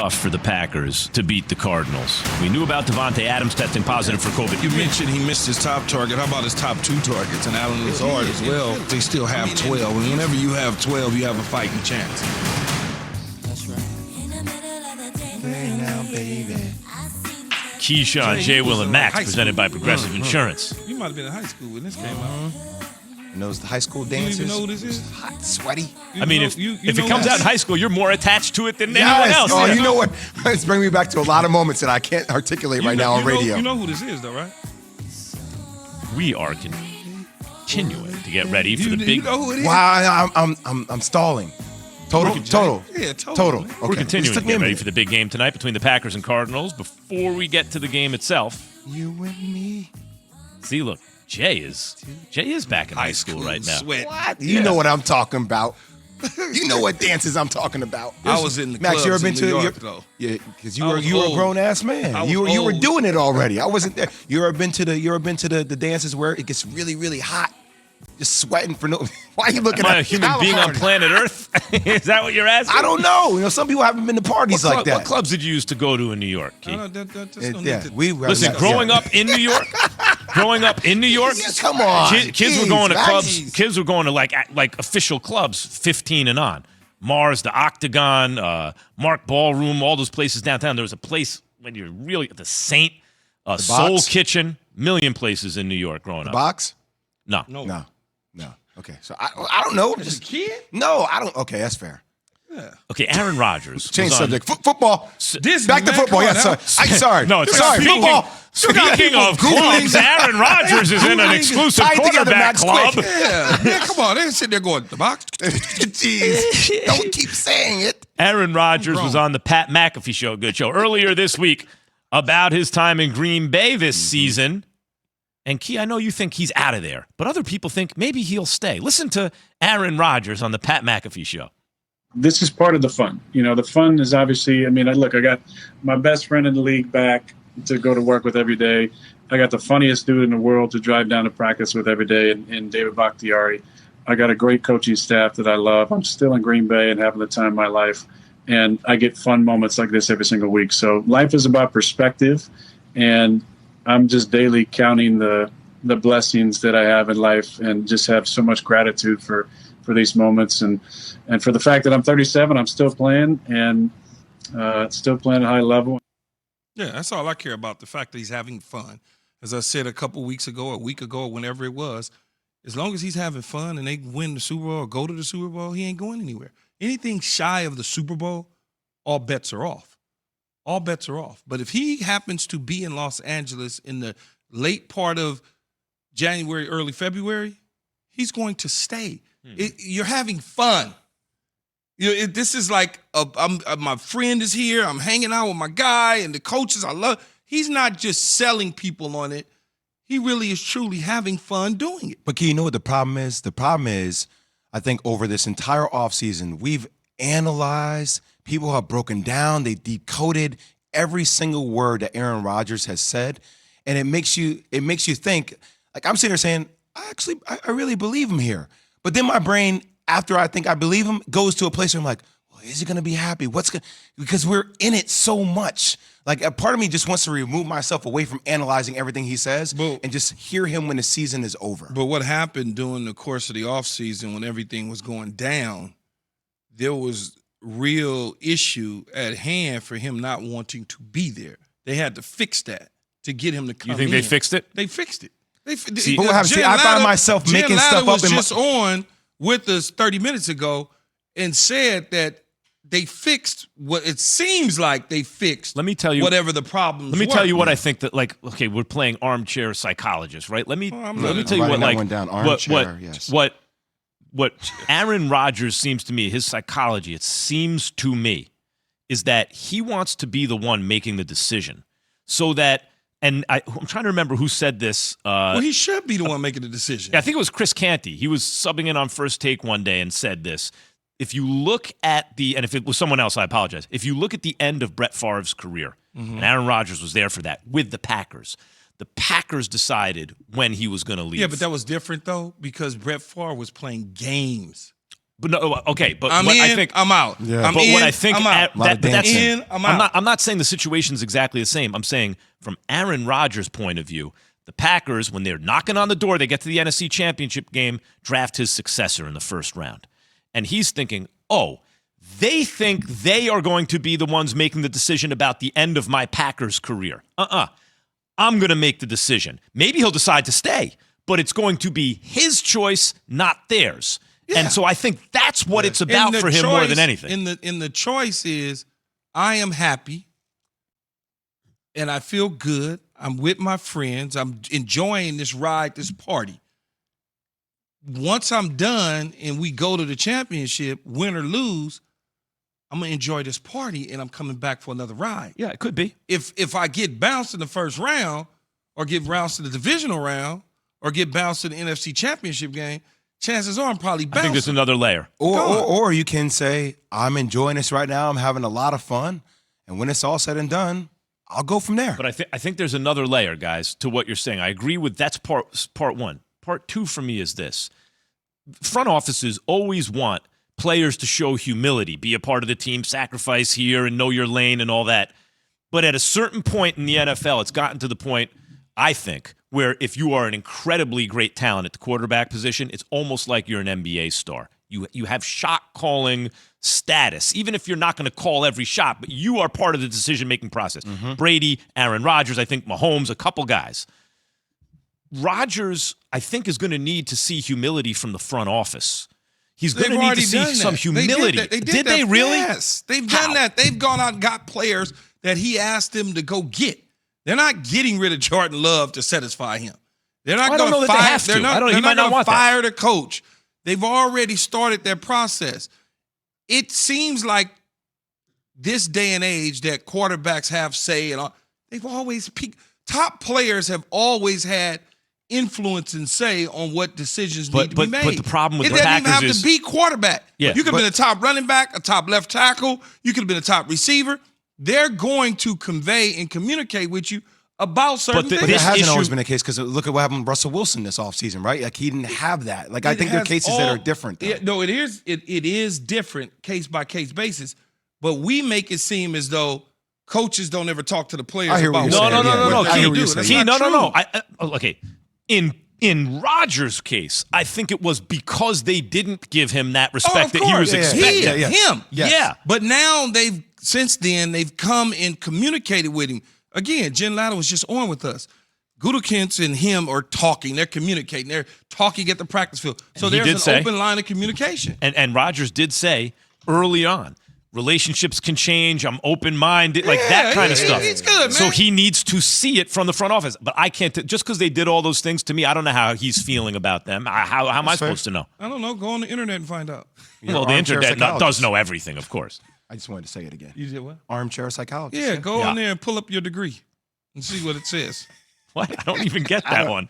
For the Packers to beat the Cardinals. We knew about Davante Adams testing positive for COVID. You mentioned he missed his top target. How about his top 2 targets? And Allen Lazard as well. They still have 12. And whenever you have 12, you have a fighting chance. That's right. Hey now, baby. Keyshawn, J. Will, and Max, presented by Progressive Insurance. You might have been in high school when this came out. And those high school You dances. even know who this is? Hot, sweaty. If it comes out in high school, you're more attached to it than anyone Yes. else. Oh, you know what? It's bringing me back to a lot of moments that I can't articulate right now on radio. You know who this is, though, right? We are continuing to get ready for the big. You know who it is? Wow, I'm stalling. Total. Yeah, total. Okay. We're continuing This to took me a get ready minute. for the big game tonight between the Packers and Cardinals. Before we get to the game itself, You and me. see, look, Jay is back in high school right now. Sweat. What? You know what I'm talking about. You know what dances I'm talking about. I was in the Max, clubs you ever been in to New York, though. Yeah, because you I were was a old. grown ass man. I was You were old. doing it already. I wasn't there. You ever been to the dances where it gets really, really hot? Just sweating for no. Why are you looking Am at I a human being on planet Earth? Is that what you're asking? I don't know. You know, some people haven't been to parties like that. What clubs did you used to go to in New York, Keith? Listen, growing up in New York, Yeah, come on. kids were going to Jeez, clubs. Max. Kids were going to like official clubs, 15 and on. Mars, the Octagon, Mark Ballroom, all those places downtown. There was a place when you're really the Saint, Soul Box? Kitchen, million places in New York growing up. Box? No. No. Okay, so I don't know. As a kid? No, I don't. Okay, that's fair. Okay, Aaron Rodgers. Change was on- subject. Football. Disney, Back to man, football. come Yeah, on sorry. now. I'm sorry. No, it's sorry. speaking, Football. Speaking of clubs, Aaron Rodgers is in an exclusive Tie it together, quarterback Max, club. quick. Yeah, come on. They're sitting there going, the box. Jeez. Don't keep saying it. Aaron Rodgers was on the Pat McAfee show, good show, earlier this week about his time in Green Bay this season. And Key, I know you think he's out of there, but other people think maybe he'll stay. Listen to Aaron Rodgers on the Pat McAfee show. This is part of the fun. You know, the fun is obviously, I got my best friend in the league back to go to work with every day. I got the funniest dude in the world to drive down to practice with every day in David Bakhtiari. I got a great coaching staff that I love. I'm still in Green Bay and having the time of my life. And I get fun moments like this every single week. So life is about perspective, and I'm just daily counting the blessings that I have in life and just have so much gratitude for these moments and for the fact that I'm 37, I'm still playing and still playing at a high level. Yeah, that's all I care about, the fact that he's having fun. As I said a week ago, or whenever it was, as long as he's having fun and they win the Super Bowl or go to the Super Bowl, he ain't going anywhere. Anything shy of the Super Bowl, all bets are off. All bets are off. But if he happens to be in Los Angeles in the late part of January, early February, he's going to stay. You're having fun. This is like my friend is here. I'm hanging out with my guy and the coaches I love. He's not just selling people on it. He really is truly having fun doing it. But you know what the problem is? The problem is, I think over this entire offseason, we've analyzed, people have broken down, they decoded every single word that Aaron Rodgers has said. And it makes you think, like I'm sitting there saying, I really believe him here. But then my brain, after I think I believe him, goes to a place where I'm like, well, is he going to be happy? Because we're in it so much. Like a part of me just wants to remove myself away from analyzing everything he says and just hear him when the season is over. But what happened during the course of the offseason when everything was going down, there was real issue at hand for him not wanting to be there. They had to fix that to get him to come in. You think they fixed it? They fixed it. See, but what happens? See, I find myself making stuff up. Was just on with us 30 minutes ago and said that they fixed what it seems like they fixed. Let me tell you whatever the problems. Let me tell you what I think that, like, okay, we're playing armchair psychologist, right? Let me tell you what, like, what Aaron Rodgers seems to me, his psychology, it seems to me, is that he wants to be the one making the decision, so that. And I'm trying to remember who said this. Well, he should be the one making the decision. I think it was Chris Canty. He was subbing in on First Take one day and said this. If you look at and if it was someone else, I apologize. If you look at the end of Brett Favre's career, and Aaron Rodgers was there for that with the Packers decided when he was going to leave. Yeah, but that was different, though, because Brett Favre was playing games. But no, okay, but I'm what in, I think I'm out. Yeah. I'm but in, what I think I'm out. Lot of that's dancing. I'm out. I'm not saying the situation's exactly the same. I'm saying from Aaron Rodgers' point of view, the Packers, when they're knocking on the door, they get to the NFC Championship game, draft his successor in the first round. And he's thinking, oh, they think they are going to be the ones making the decision about the end of my Packers career. I'm going to make the decision. Maybe he'll decide to stay, but it's going to be his choice, not theirs. Yeah. And so I think that's what it's And about the for him more choice- than anything. In the choice is, I am happy, and I feel good. I'm with my friends. I'm enjoying this ride, this party. Once I'm done and we go to the championship, win or lose, I'm gonna enjoy this party and I'm coming back for another ride. Yeah, it could be. If I get bounced in the first round, or get bounced in the divisional round, or get bounced in the NFC Championship game, chances are I'm probably I bouncing. think there's another layer. Or you can say, I'm enjoying this right now. I'm having a lot of fun. And when it's all said and done, I'll go from there. But I think there's another layer, guys, to what you're saying. I agree with that's part one. Part two for me is this. Front offices always want players to show humility, be a part of the team, sacrifice here and know your lane and all that. But at a certain point in the NFL, it's gotten to the point, I think, where if you are an incredibly great talent at the quarterback position, it's almost like you're an NBA star. You have shot calling status, even if you're not going to call every shot, but you are part of the decision-making process. Brady, Aaron Rodgers, I think Mahomes, a couple guys. Rodgers, I think, is going to need to see humility from the front office. He's going to need to see some humility. Did they really? Yes, they've done that. They've gone out and got players that he asked them to go get. They're not getting rid of Jordan Love to satisfy him. They're not I don't going know to that they fire. have to. They're not, I don't know. He they're might not not going want to that. fire the coach. They've already started their process. It seems like this day and age that quarterbacks have say and all. They've always peaked. Top players have always had influence and say on what decisions need to be made. But the problem with it the doesn't Packers even have is to be quarterback. Yeah, You could have been a top running back, a top left tackle. You could have been a top receiver. They're going to convey and communicate with you about certain But things. But this that hasn't issue- always been the case because look at what happened with Russell Wilson this offseason, right? Like he didn't have that. Like I think there are cases that are different. Though. Yeah, no, it is. It is different case by case basis. But we make it seem as though coaches don't ever talk to the players I hear what about you're what saying. No. I hear what you're That's saying. not No. true. Okay. In Rodgers' case, I think it was because they didn't give him that respect that he was Yeah, yeah. expecting. Him. Yes. Yeah. But now since then they've come and communicated with him. Again, Jen Latta was just on with us. Gutekunst and him are talking. They're communicating. They're talking at the practice field. So And he there's did an say- open line of communication. And Rodgers did say early on, relationships can change. I'm open-minded, like that kind of stuff. He's good, So man. he needs to see it from the front office. But I can't, just because they did all those things to me, I don't know how he's feeling about them. How am I That's fair. supposed to know? I don't know. Go on the internet and find out. You're Well, the armchair internet does psychologist. know everything, of course. I just wanted to say it again. You did what? Armchair psychologist. Yeah, go Yeah. on there and pull up your degree and see what it says. What? I don't even get that one.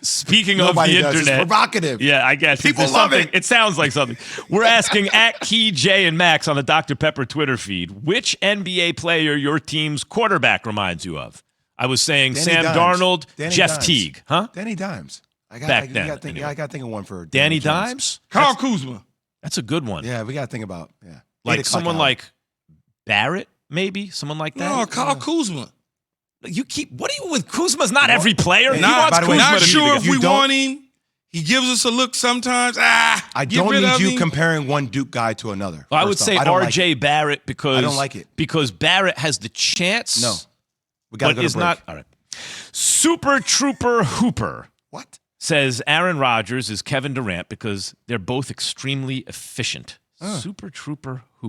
Speaking Nobody of the does. It's internet. provocative. Yeah, I guess. People There's love something- it. It sounds like something. We're asking at Key, Jay, and Max on the Dr. Pepper Twitter feed, which NBA player your team's quarterback reminds you of? I was saying Danny Sam Dimes. Darnold, Danny Jeff Dimes. Teague. Huh? Danny Dimes. Back I then, gotta think, anyway. I got to think of one for Danny Jones. Dimes? Carl Kuzma. That's a good one. Yeah, we got to think about, yeah. Like 8 o'clock someone hour. like Barrett, maybe? Someone like that? No, Carl Kuzma. You keep, what are you with Kuzma's not every player? He Not, wants by the way, Kuzma not to be sure the if guy. we You don't- want him. He gives us a look sometimes. I get don't rid need of you him. comparing one Duke guy to another. I would first say off. I don't like RJ it. Barrett because I don't like it. Because Barrett has the chance. No. We got to But go is to break. not all right. Super Trooper Hooper What? says Aaron Rodgers is Kevin Durant because they're both extremely efficient. Super Trooper Hooper.